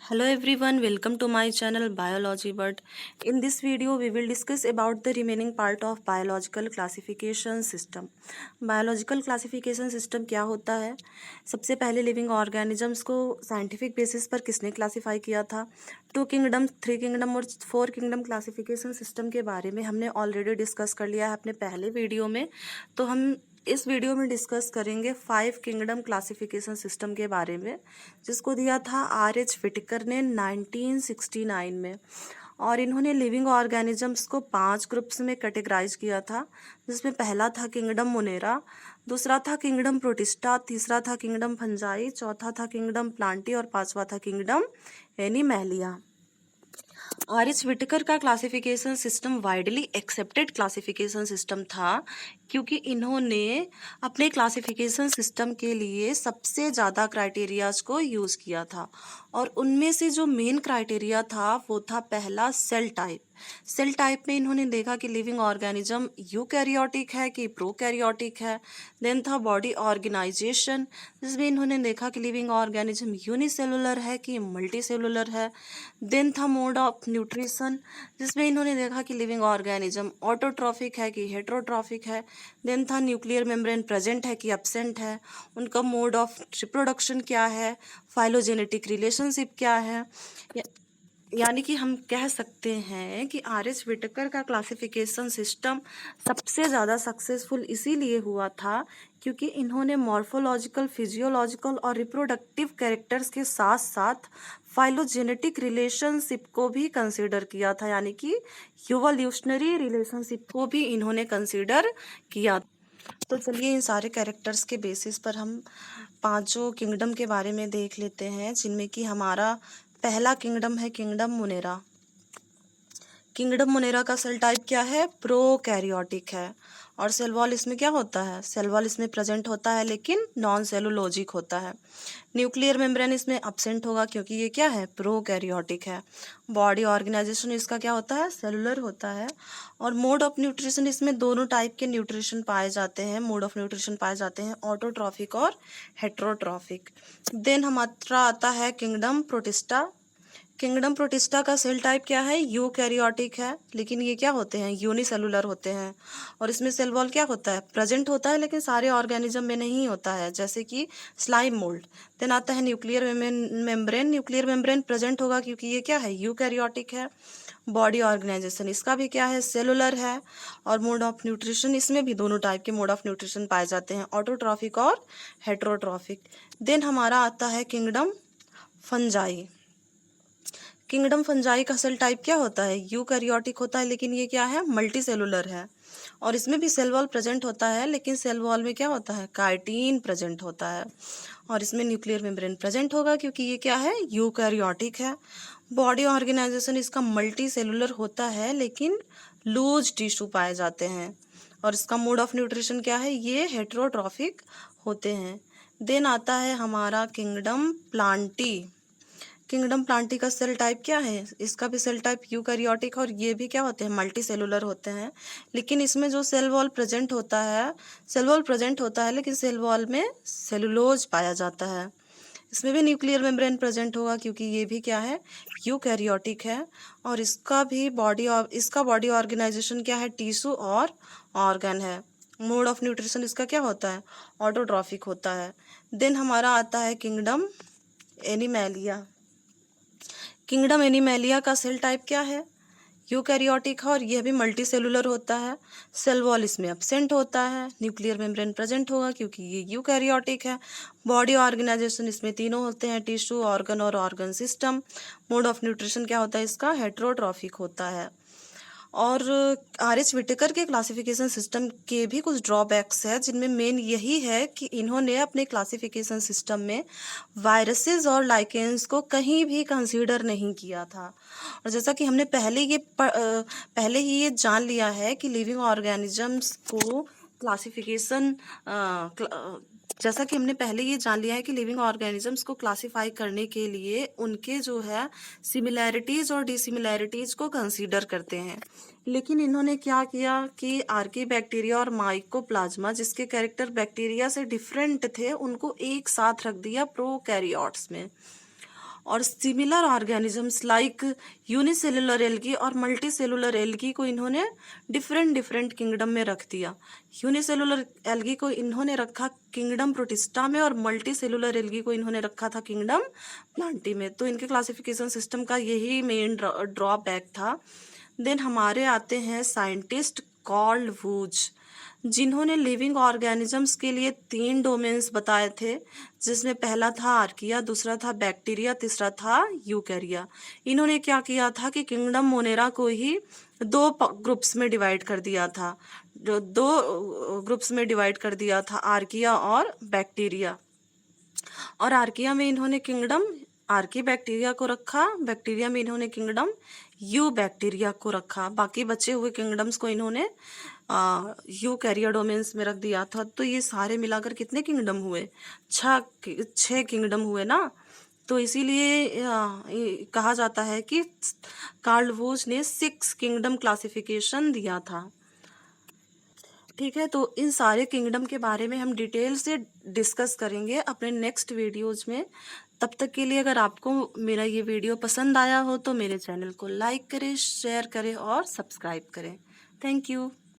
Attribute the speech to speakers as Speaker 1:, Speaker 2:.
Speaker 1: Hello everyone, welcome to my channel Biology World. In this video, we will discuss about the remaining part of biological classification system. Biological classification system क्या होता है? सबसे पहले living organisms को scientific basis पर किसने classify किया था? 2 किंगडम, 3 किंगडम और 4 किंगडम क्लासिफिकेशन सिस्टम के बारे में हमने ऑलरेडी डिस्कस कर लिया है अपने पहले वीडियो में। तो हम इस वीडियो में डिस्कस करेंगे 5 किंगडम क्लासिफिकेशन सिस्टम के बारे में, जिसको दिया था R.H. व्हिटेकर ने 1969 में। और इन्होंने लिविंग ऑर्गेनिजम्स को 5 ग्रुप्स में कैटेगराइज किया था, जिसमें पहला था किंगडम मोनेरा, दूसरा था किंगडम प्रोटिस्टा, तीसरा था किंगडम फंजाई, चौथा था किंगडम प्लांटी और पांचवा था किंगडम एनिमैलिया। R.H. व्हिटेकर का classification system widely accepted classification system था, क्योंकि इन्होंने अपने क्लासिफिकेशन सिस्टम के लिए सबसे ज़्यादा क्राइटेरियाज को यूज़ किया था। और उनमें से जो मेन क्राइटेरिया था वो था पहला सेल टाइप। सेल टाइप में इन्होंने देखा कि लिविंग ऑर्गेनिज्म यूकैरियोटिक है कि प्रोकैरियोटिक है। देन था बॉडी ऑर्गेनाइजेशन, जिसमें इन्होंने देखा कि लिविंग ऑर्गेनिज्म यूनिसेलुलर है कि मल्टीसेलुलर है। देन था मोड ऑफ न्यूट्रिशन, जिसमें इन्होंने देखा कि लिविंग ऑर्गेनिज्म ऑटोट्रॉफिक है कि हेटेरोट्रॉफिक है। देन था न्यूक्लियर मेम्ब्रेन प्रेजेंट है कि एब्सेंट है, उनका मोड ऑफ रिप्रोडक्शन क्या है, फाइलोजेनेटिक रिलेशनशिप क्या है। यानी कि हम कह सकते हैं कि R.H. व्हिटेकर का क्लासिफिकेशन सिस्टम सबसे ज़्यादा सक्सेसफुल इसीलिए हुआ था क्योंकि इन्होंने मॉर्फोलॉजिकल, फिजियोलॉजिकल और रिप्रोडक्टिव कैरेक्टर्स के साथ साथ फाइलोजेनेटिक रिलेशनशिप को भी कंसीडर किया था, यानी कि इवोल्यूशनरी रिलेशनशिप को भी इन्होंने कंसीडर किया। तो चलिए इन सारे कैरेक्टर्स के बेसिस पर हम पांचों किंगडम के बारे में देख लेते हैं, जिनमें कि हमारा पहला किंगडम है किंगडम मोनेरा। किंगडम मोनेरा का सेल टाइप क्या है? प्रोकैरियोटिक है। और सेल वॉल इसमें क्या होता है? सेल वॉल इसमें प्रेजेंट होता है लेकिन नॉन सेलुलोजिक होता है। न्यूक्लियर मेम्ब्रेन इसमें एब्सेंट होगा क्योंकि ये क्या है? प्रोकैरियोटिक है। बॉडी ऑर्गेनाइजेशन इसका क्या होता है? सेलुलर होता है। और मोड ऑफ न्यूट्रिशन इसमें दोनों टाइप के न्यूट्रिशन पाए जाते हैं, मोड ऑफ न्यूट्रिशन पाए जाते हैं, ऑटोट्रॉफिक और हेटेरोट्रॉफिक। देन हमारा आता है किंगडम प्रोटिस्टा। किंगडम प्रोटिस्टा का सेल टाइप क्या है? यूकैरियोटिक है, लेकिन ये क्या होते हैं? यूनिसेलुलर होते हैं। और इसमें सेल वॉल क्या होता है? प्रेजेंट होता है लेकिन सारे ऑर्गेनिज्म में नहीं होता है, जैसे कि स्लाइम मोल्ड। देन आता है nuclear membrane. Nuclear membrane present होगा क्योंकि ये क्या है? यूकैरियोटिक है। बॉडी ऑर्गेनाइजेशन इसका भी क्या है? सेलुलर है। और मोड ऑफ न्यूट्रिशन इसमें भी दोनों टाइप के मोड ऑफ न्यूट्रिशन पाए जाते हैं, ऑटोट्रॉफिक और हेटेरोट्रॉफिक। देन हमारा आता है किंगडम फंजाई। किंगडम फंजाई का सेल टाइप क्या होता है? यूकैरियोटिक होता है, लेकिन ये क्या है? मल्टी सेलुलर है। और इसमें भी सेल वॉल प्रेजेंट होता है, लेकिन सेल वॉल में क्या होता है? काइटिन प्रेजेंट होता है। और इसमें न्यूक्लियर मेम्ब्रेन प्रेजेंट होगा क्योंकि ये क्या है? यूकैरियोटिक है। बॉडी ऑर्गेनाइजेशन इसका मल्टी सेलुलर होता है, लेकिन लूज टिश्यू पाए जाते हैं। और इसका मोड ऑफ न्यूट्रिशन क्या है? ये हेटेरोट्रॉफिक होते हैं। देन आता है हमारा किंगडम प्लांटी। किंगडम प्लांटी का सेल टाइप क्या है? इसका भी सेल टाइप यूकैरियोटिक, और ये भी क्या होते हैं? मल्टी सेलुलर होते हैं। लेकिन इसमें जो सेल वॉल प्रेजेंट होता है, सेल वॉल प्रेजेंट होता है लेकिन सेल वॉल में सेलुलोज पाया जाता है। इसमें भी न्यूक्लियर मेम्ब्रेन प्रेजेंट होगा क्योंकि ये भी क्या है? यूकैरियोटिक है। और इसका बॉडी ऑर्गेनाइजेशन क्या है? टिश्यू और ऑर्गन है। मोड ऑफ न्यूट्रिशन इसका क्या होता है? ऑटोट्रॉफिक होता है। देन हमारा आता है किंगडम एनिमैलिया। किंगडम एनिमैलिया का सेल टाइप क्या है? यूकैरियोटिक है, और यह भी मल्टी सेलुलर होता है। सेल वॉल इसमें एब्सेंट होता है। न्यूक्लियर मेम्ब्रेन प्रेजेंट होगा क्योंकि ये यूकैरियोटिक है। बॉडी ऑर्गेनाइजेशन इसमें तीनों होते हैं, टिश्यू, ऑर्गन और organ system. Mode of nutrition क्या होता है? इसका हेटेरोट्रॉफिक होता है। और R.H. व्हिटेकर के क्लासिफिकेशन सिस्टम के भी कुछ ड्रॉबैक्स है, जिनमें मेन यही है कि इन्होंने अपने क्लासिफिकेशन सिस्टम में वायरसेस और लाइकेंस को कहीं भी कंसीडर नहीं किया था। और जैसा कि हमने पहले ही ये जान लिया है कि लिविंग ऑर्गेनिजम्स को क्लासिफिकेशन जैसा कि हमने पहले ये जान लिया है कि लिविंग ऑर्गेनिजम्स को क्लासिफाई करने के लिए उनके जो है सिमिलैरिटीज और डिसिमिलैरिटीज को कंसीडर करते हैं। लेकिन इन्होंने क्या किया कि आर्की बैक्टीरिया और माइकोप्लाज्मा, जिसके कैरेक्टर बैक्टीरिया से डिफरेंट थे, उनको एक साथ रख दिया प्रोकैरियोट्स में। और similar organisms like unicellular algae और मल्टीसेलुलर एल्गी को इन्होंने डिफरेंट डिफरेंट किंगडम में रख दिया। यूनिसेलुलर एल्गी को इन्होंने रखा किंगडम प्रोटिस्टा में और मल्टीसेलुलर एल्गी को इन्होंने रखा था किंगडम प्लांटी में। तो इनके क्लासिफिकेशन सिस्टम का यही मेन ड्रॉबैक था। देन हमारे आते हैं साइंटिस्ट कॉल्ड वूज, जिन्होंने लिविंग ऑर्गेनिजम्स के लिए 3 डोमेन्स बताए थे, जिसमें पहला था आर्किया, दूसरा था बैक्टीरिया, तीसरा था यूकैरिया। इन्होंने क्या किया था कि किंगडम मोनेरा को ही 2 ग्रुप्स में डिवाइड कर दिया था, दो ग्रुप्स में डिवाइड कर दिया था, आर्किया और बैक्टीरिया। और आर्किया में इन्होंने किंगडम आर्की बैक्टीरिया को रखा, बैक्टीरिया में इन्होंने किंगडम यू बैक्टीरिया को रखा, बाकी बचे हुए किंगडम्स को इन्होंने यू कैरियर डोमेन्स में रख दिया था। तो ये सारे मिलाकर कितने किंगडम हुए? 6 किंगडम हुए ना। तो इसीलिए कहा जाता है कि कार्ल वोज ने 6 किंगडम क्लासिफिकेशन दिया था। ठीक है, तो इन सारे किंगडम के बारे में हम डिटेल से डिस्कस करेंगे अपने नेक्स्ट वीडियोज में। तब तक के लिए अगर आपको मेरा ये वीडियो पसंद आया हो तो मेरे चैनल को लाइक करें, शेयर करें और सब्सक्राइब करें। Thank you.